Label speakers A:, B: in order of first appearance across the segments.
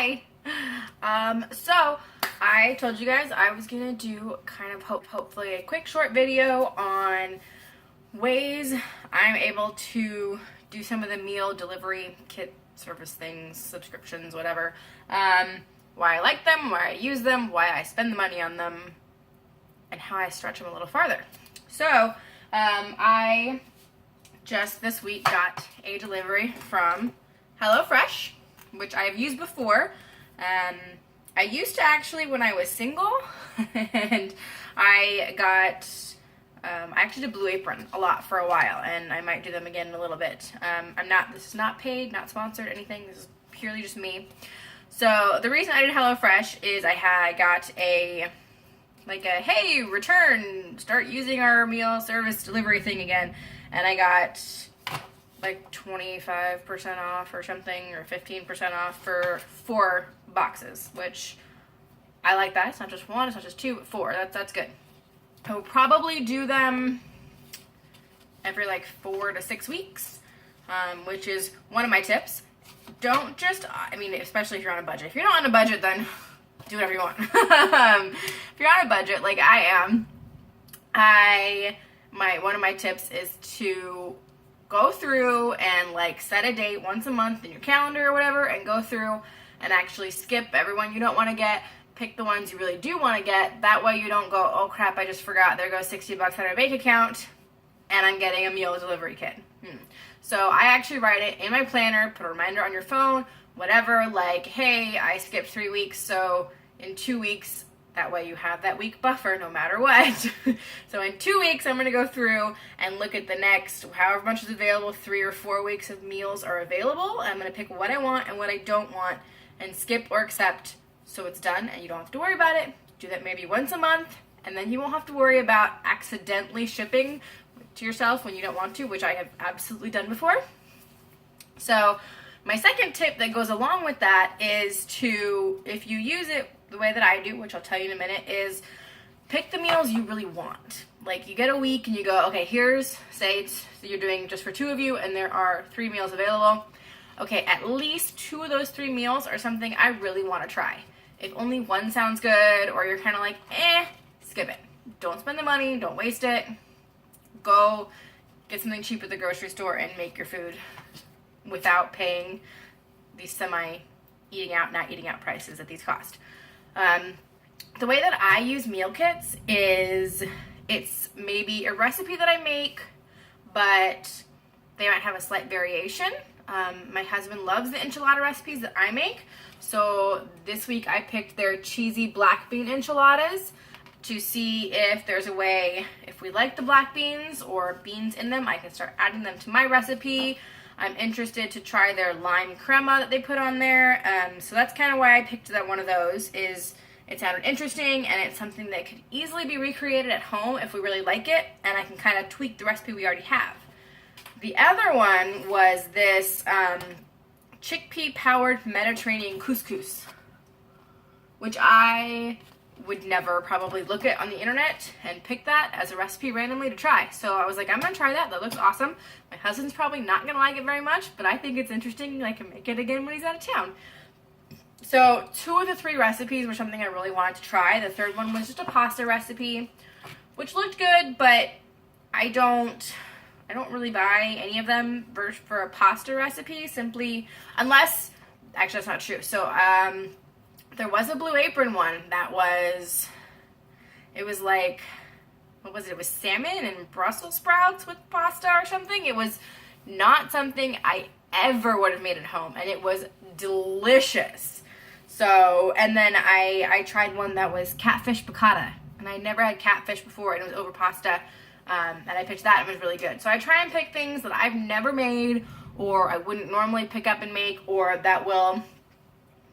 A: Hi. So I told you guys I was gonna do kind of hopefully a quick short video on ways I'm able to do some of the meal delivery kit service things, subscriptions, whatever. Why I like them, why I use them, why I spend the money on them, and how I stretch them a little farther. So I just this week got a delivery from HelloFresh, which I've used before. I used to actually when I was single, and I actually did Blue Apron a lot for a while, and I might do them again in a little bit. This is not paid, not sponsored, anything. This is purely just me. So the reason I did HelloFresh is I got a hey, return, start using our meal service delivery thing again, and I got like 25% off or something, or 15% off for 4 boxes, which I like that. It's not just 1, it's not just 2, but 4. That's good. I will probably do them every like 4 to 6 weeks, which is one of my tips. Don't just, especially if you're on a budget. If you're not on a budget, then do whatever you want. If you're on a budget, like I am, one of my tips is to go through and like set a date once a month in your calendar or whatever, and go through and actually skip everyone you don't want to get. Pick the ones you really do want to get. That way you don't go, oh crap, I just forgot. There goes $60 out of my bank account, and I'm getting a meal delivery kit. So I actually write it in my planner, put a reminder on your phone, whatever, like, hey, I skipped 3 weeks, so in 2 weeks, that way you have that week buffer no matter what. So in 2 weeks, I'm going to go through and look at the next, however much is available, 3 or 4 weeks of meals are available. I'm going to pick what I want and what I don't want and skip or accept, so it's done and you don't have to worry about it. Do that maybe once a month, and then you won't have to worry about accidentally shipping to yourself when you don't want to, which I have absolutely done before. So my second tip that goes along with that is to, if you use it the way that I do, which I'll tell you in a minute, is pick the meals you really want. Like you get a week and you go, okay, say you're doing just for 2 of you and there are 3 meals available. Okay, at least 2 of those 3 meals are something I really want to try. If only one sounds good, or you're kind of like, skip it. Don't spend the money, don't waste it. Go get something cheap at the grocery store and make your food without paying these eating out, not eating out prices that these cost. The way that I use meal kits is it's maybe a recipe that I make, but they might have a slight variation. My husband loves the enchilada recipes that I make, so this week I picked their cheesy black bean enchiladas to see if there's a way, if we like the black beans or beans in them, I can start adding them to my recipe. I'm interested to try their lime crema that they put on there. So that's kind of why I picked that one of those. Is it sounded interesting, and it's something that could easily be recreated at home if we really like it, and I can kind of tweak the recipe we already have. The other one was this chickpea powered Mediterranean couscous, which I would never probably look at on the internet and pick that as a recipe randomly to try. So I was like, I'm gonna try that. That looks awesome. My husband's probably not gonna like it very much, but I think it's interesting, and I can make it again when he's out of town. So 2 of the 3 recipes were something I really wanted to try. The third one was just a pasta recipe, which looked good, but I don't really buy any of them for a pasta recipe, simply unless, actually that's not true. So there was a Blue Apron one that was, it was like, what was it? It was salmon and Brussels sprouts with pasta or something. It was not something I ever would have made at home, and it was delicious. So, and then I tried one that was catfish piccata, and I never had catfish before, and it was over pasta, and I picked that, and it was really good. So I try and pick things that I've never made, or I wouldn't normally pick up and make, or that will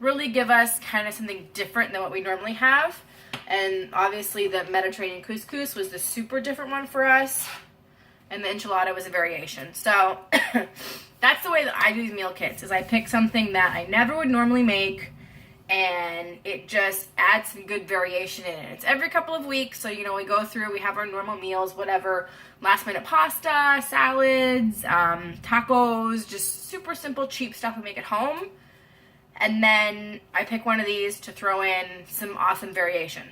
A: really give us kind of something different than what we normally have. And obviously the Mediterranean couscous was the super different one for us, and the enchilada was a variation. So that's the way that I do meal kits, is I pick something that I never would normally make, and it just adds some good variation in it. It's every couple of weeks, so we go through, we have our normal meals, whatever, last minute pasta, salads, tacos, just super simple cheap stuff we make at home. and then I pick one of these to throw in some awesome variation.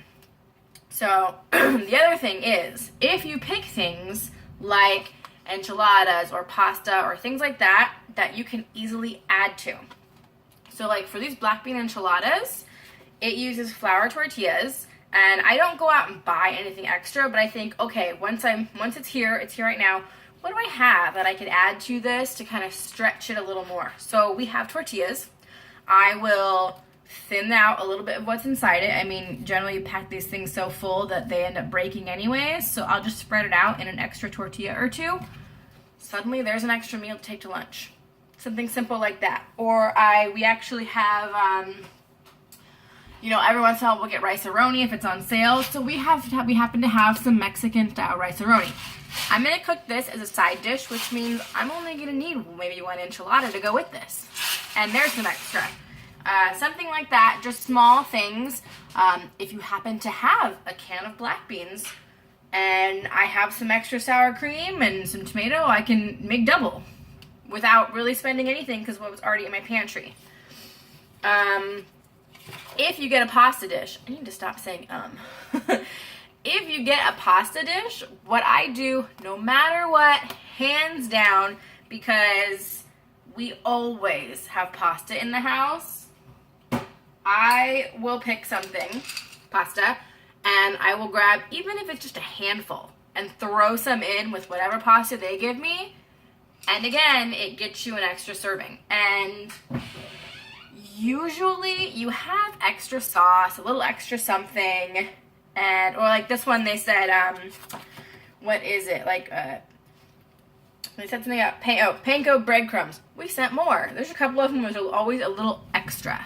A: So the other thing is, if you pick things like enchiladas or pasta or things like that you can easily add to. So like for these black bean enchiladas, it uses flour tortillas, and I don't go out and buy anything extra, but I think, okay, once it's here right now, what do I have that I could add to this to kind of stretch it a little more? So we have tortillas. I will thin out a little bit of what's inside it. I mean, generally you pack these things so full that they end up breaking anyways, so I'll just spread it out in an extra tortilla or two. Suddenly there's an extra meal to take to lunch. Something simple like that. Or we actually have, every once in a while we'll get rice-a-roni if it's on sale. So we happen to have some Mexican style rice-a-roni. I'm gonna cook this as a side dish, which means I'm only gonna need maybe one enchilada to go with this. And there's some extra. Something like that, just small things. If you happen to have a can of black beans and I have some extra sour cream and some tomato, I can make double without really spending anything because what was already in my pantry. If you get a pasta dish, I need to stop saying If you get a pasta dish, what I do, no matter what, hands down, because we always have pasta in the house, I will pick something, pasta, and I will grab, even if it's just a handful, and throw some in with whatever pasta they give me. And again, it gets you an extra serving. And usually you have extra sauce, a little extra something, or like this one they said, what is it? Like, they said something about panko breadcrumbs. We sent more. There's a couple of them, there's always a little extra.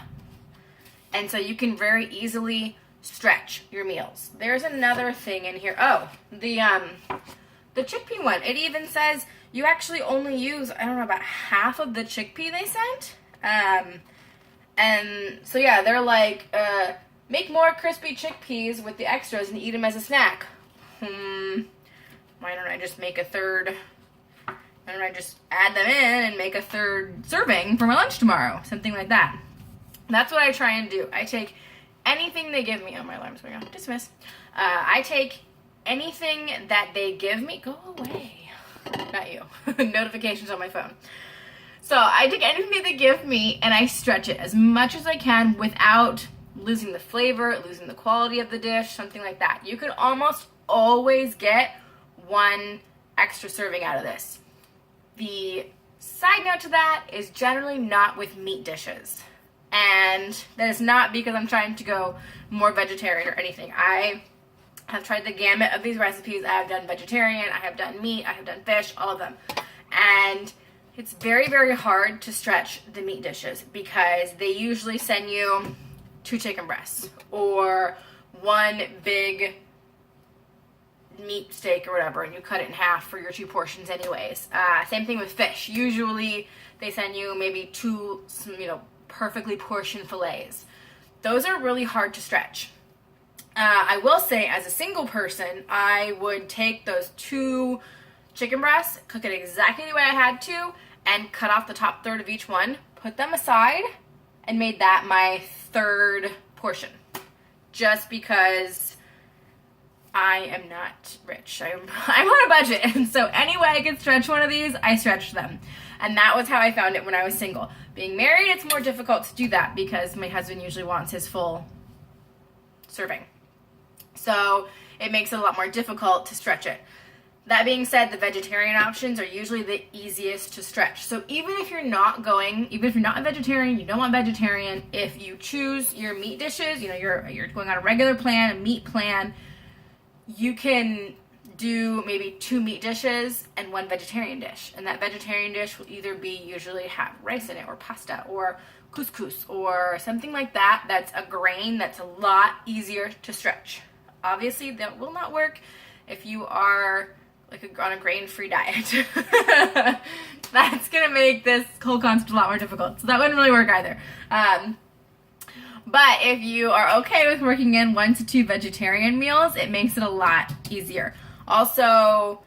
A: And so you can very easily stretch your meals. There's another thing in here. Oh, the chickpea one. It even says you actually only use, I don't know, about half of the chickpea they sent. And so yeah, they're like, make more crispy chickpeas with the extras and eat them as a snack. Why don't I just make a third? Why don't I just add them in and make a third serving for my lunch tomorrow? Something like that. That's what I try and do. I take anything they give me. Oh, my alarm's going off. Dismiss. I take anything that they give me. Go away. Not you. Notifications on my phone. So I take anything that they give me and I stretch it as much as I can without losing the flavor, losing the quality of the dish, something like that. You can almost always get one extra serving out of this. The side note to that is generally not with meat dishes. And that is not because I'm trying to go more vegetarian or anything. I have tried the gamut of these recipes. I have done vegetarian, I have done meat, I have done fish, all of them. And it's very, very hard to stretch the meat dishes because they usually send you 2 chicken breasts or one big meat steak or whatever, and you cut it in half for your 2 portions anyways. Same thing with fish. Usually they send you maybe 2, perfectly portioned fillets. Those are really hard to stretch. I will say, as a single person, I would take those 2 chicken breasts, cook it exactly the way I had to, and cut off the top third of each one, put them aside, and made that my 3rd portion. Just because I am not rich. I'm on a budget, and so any way I could stretch one of these, I stretched them. And that was how I found it when I was single. Being married, it's more difficult to do that because my husband usually wants his full serving. So it makes it a lot more difficult to stretch it. That being said, the vegetarian options are usually the easiest to stretch. So even if you're not a vegetarian, you don't want vegetarian, if you choose your meat dishes, you're going on a regular plan, a meat plan, you can do maybe 2 meat dishes and 1 vegetarian dish. And that vegetarian dish will either usually have rice in it or pasta or couscous or something like that. That's a grain that's a lot easier to stretch. Obviously, that will not work if you are on a grain-free diet. That's going to make this whole concept a lot more difficult. So that wouldn't really work either. But if you are okay with working in 1 to 2 vegetarian meals, it makes it a lot easier. Also,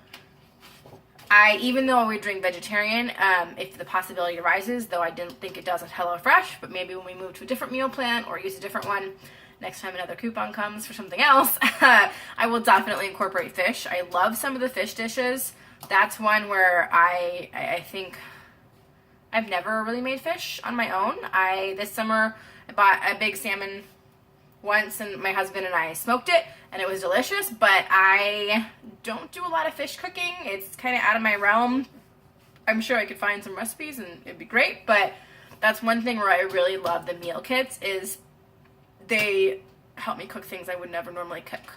A: Even though we drink vegetarian, if the possibility arises, though I didn't think it does at HelloFresh, but maybe when we move to a different meal plan or use a different one, next time another coupon comes for something else, I will definitely incorporate fish. I love some of the fish dishes. That's one where I think I've never really made fish on my own. This summer I bought a big salmon once, and my husband and I smoked it, and it was delicious, but I don't do a lot of fish cooking. It's kind of out of my realm. I'm sure I could find some recipes and it'd be great, but that's one thing where I really love the meal kits is they help me cook things I would never normally cook.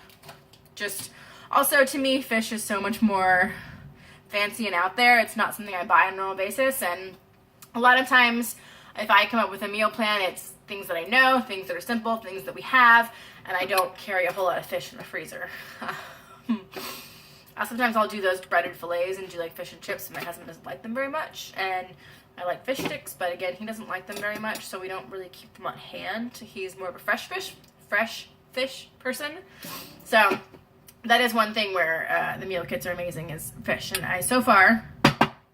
A: Just also, to me, fish is so much more fancy and out there. It's not something I buy on a normal basis, and a lot of times if I come up with a meal plan, it's things that I know, things that are simple, things that we have, and I don't carry a whole lot of fish in the freezer. Sometimes I'll do those breaded fillets and do like fish and chips, and my husband doesn't like them very much, and I like fish sticks, but again, he doesn't like them very much, so we don't really keep them on hand. He's more of a fresh fish person. So that is one thing where the meal kits are amazing, is fish. And so far,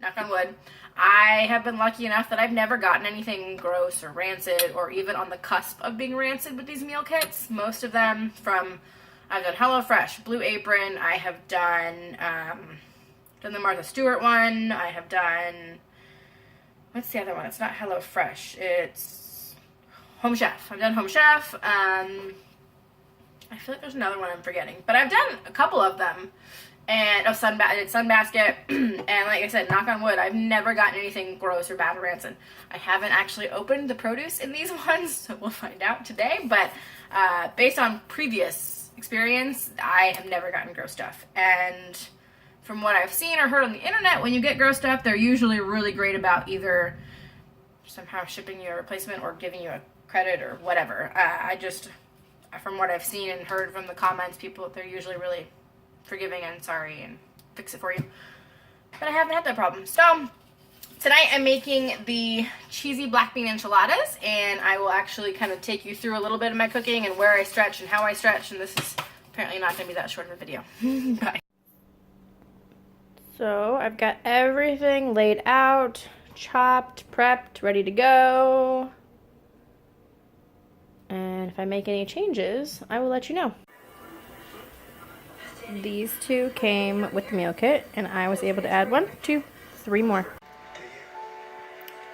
A: knock on wood, I have been lucky enough that I've never gotten anything gross or rancid or even on the cusp of being rancid with these meal kits. Most of them I've done HelloFresh, Blue Apron, I have done the Martha Stewart one, I have done, what's the other one? It's not HelloFresh, it's Home Chef. I've done Home Chef. I feel like there's another one I'm forgetting, but I've done a couple of them. And I did Sunbasket, and like I said, knock on wood, I've never gotten anything gross or bad or rancid. I haven't actually opened the produce in these ones, so we'll find out today, but based on previous experience, I have never gotten gross stuff. And from what I've seen or heard on the internet, when you get gross stuff, they're usually really great about either somehow shipping you a replacement or giving you a credit or whatever. From what I've seen and heard from the comments, they're usually really forgiving and sorry and fix it for you. But I haven't had that problem. So tonight I'm making the cheesy black bean enchiladas, and I will actually kind of take you through a little bit of my cooking and where I stretch and how I stretch, and this is apparently not going to be that short of a video. Bye. So I've got everything laid out, chopped, prepped, ready to go. And if I make any changes, I will let you know. These two came with the meal kit, and I was able to add 1, 2, 3 more.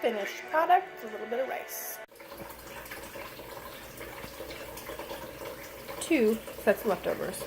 A: Finished product, a little bit of rice. 2 sets of leftovers.